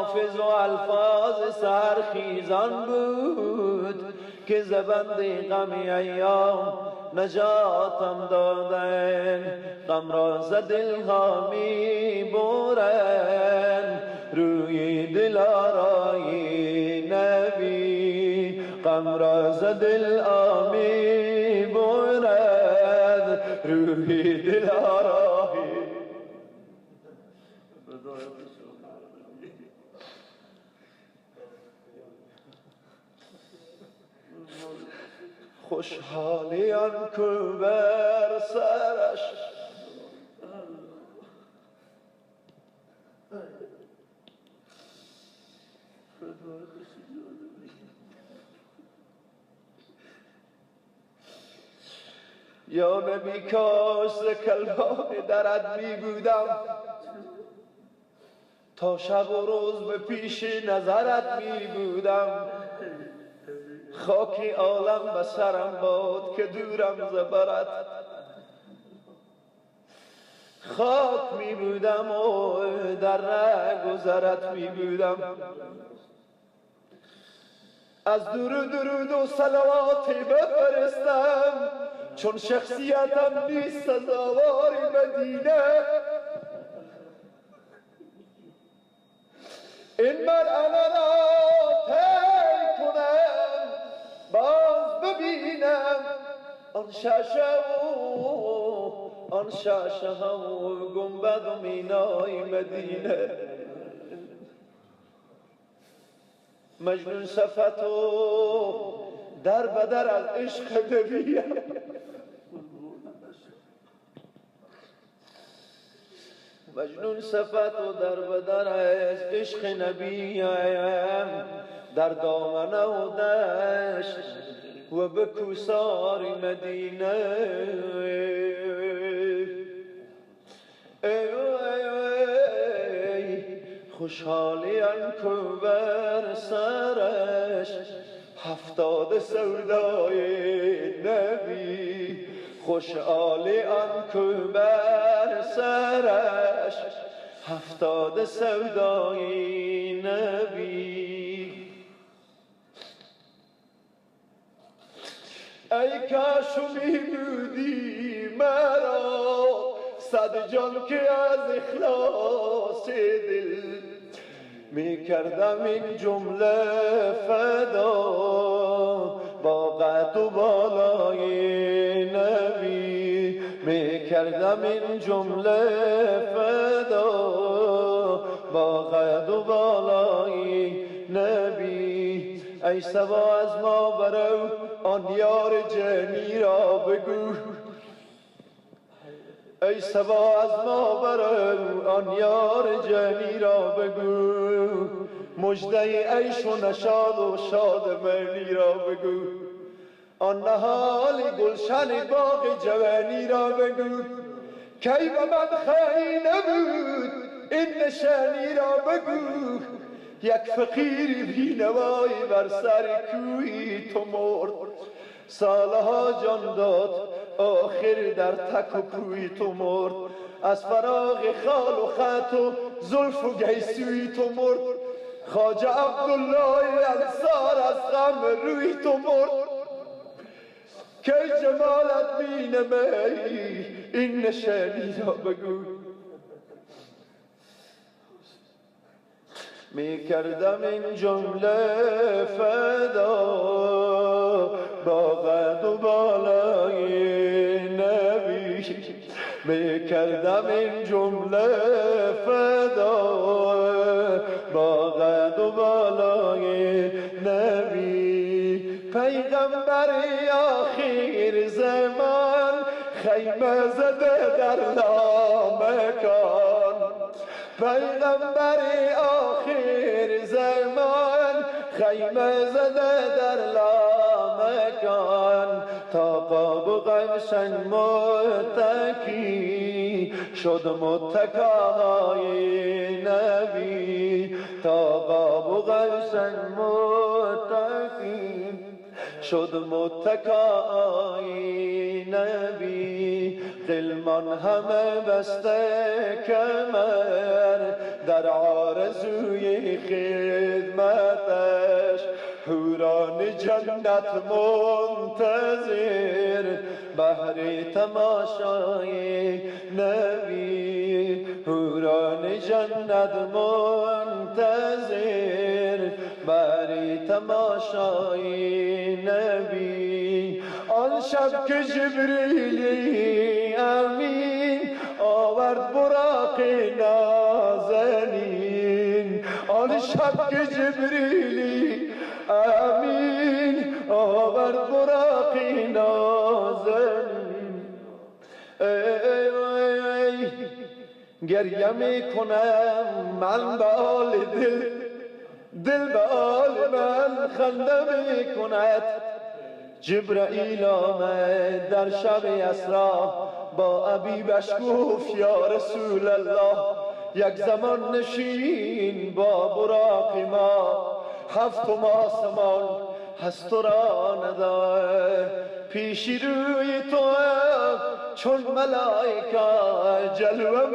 نافذ و الفاظ سرخیزان بود که زبند غم ایام نجاتم دادن. غم را ز دلها می برن روی دلارای نبی. غم را ز دلها می برن روی دلارای. خوشحالی آن کو بر سرش یا نبی کاش ز کلام درت می بودم تا شب و روز به پیش نظرت می بودم. خاکی عالم به سرم باد که دورم ز برت خاک می بودم و در رهگذرت می بودم. از درود و صلواتی بفرستم چون شخصیتم نیست سزاوار مدینه. این مرحله را طی کنم باز ببینم آن شاشه و گنبد و مینای مدینه. مجنون صفت و در بدر از عشق نبیم. مجنون صفت و در بدر از عشق نبیم. در دامنه و دشت و به کوسار مدینه. خوشحالی آن کو بر سرش 70 سودای نبی. خوشحالی آن کو بر سرش 70 سودای نبی. ای کاش می بودی مرا صد جان که از اخلاص دل می کردم این جمله فدا با قد و بالای نبی. می کردم این جمله فدا با قد و بالای نبی. ای سبا از ما برو آن یار جنی را بگو. ای سبا از ما برو آن یار جنی را بگو. مژده عیش و نشاط و شادمانی را بگو. آن نهال گلشن باغ جوانی را بگو. کی به من خواهی نبود این نشانی را بگو. یک فقیر بینوایی بر سر کوی تو مرد. سالها جان داد آخر در تک و پوی تو مرد. از فراغ خال و خط و زلف و گیسوی تو مرد. خواجه عبدالله انصار از غم روی تو مرد. که جمالت بینمی این نشانی را بگو. می کردم این جمله فدا با قد و بالای نبی. می کردم این جمله فدا با قد و بالای نبی. پیغمبر آخر زمان خیمه زده در لامکان. پیغمبر آخر زمان خیمه زده در لامکان. تا قاب و قشنگ متکی شد متکای نبی. تا قاب و قشنگ متکی شد متکای نبی. غلمان همه بسته کمر در آرزوی خدمتش، حوران جنت منتظر بهر تماشای نبی، حوران جنت منتظر بهر تماشای نبی. آن شب که جبریلی امین آورد براق نازنین، آن شب که جبریلی امین آورد براق نازنین، گریه میکنم من به آل دل، دل به آل من خنده میکند. جبرائیل آمد در شب اسرا با عبیبش گفت یا رسول الله، یک زمان نشین با براق ما، هفتم آسمان هست تو را نداره، پیش روی تو چون ملائکه جلوه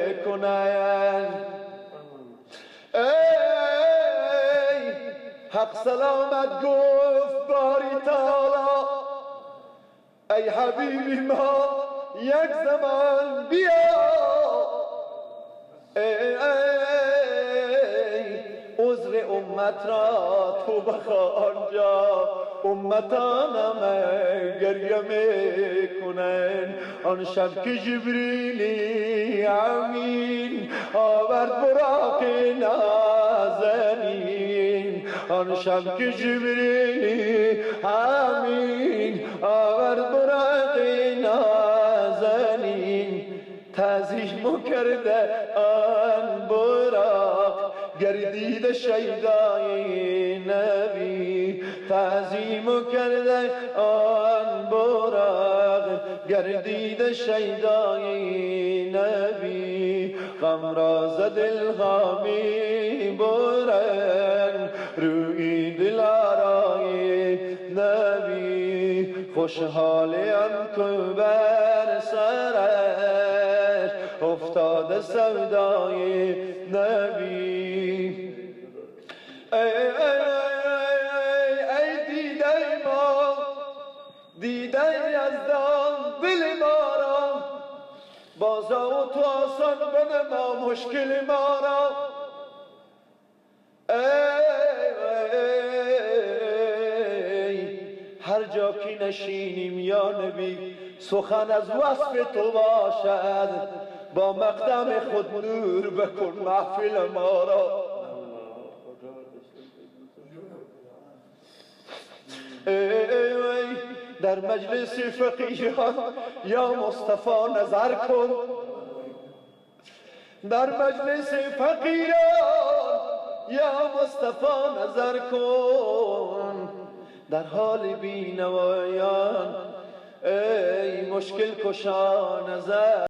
میکنند. ای حق سلامت گفت باری تعالی، ای حبیبی ما یک زمان بیا، ای عذر امت را تو بخواه آنجا، امتانم گریه میکنن. آن شب که جبریلی امین آورد براق نازنین، آن شب که جبریلی امین آورد براق نازنین، تعظیم کرده آن براق گردید شیدای نبی، تعظیم کرده آن براق گردید شیدای نبی. غم را ز دلها می برند روی دلارای نبی، خوشحالیم که بر سرش افتاده سودای نبی. ای دیده ما، دیده یزدان دل ما را، بازا و تو آسان بده ما مشکل ما را. ای هر جا که نشینیم یا نبی سخن از وصف تو باشد، با مقدم خود نور بکن محفل ما را. در مجلس فقیران یا مصطفی نظر کن، در مجلس فقیران یا مصطفی نظر کن، در حال بینوایان ای مشکل کشا نظر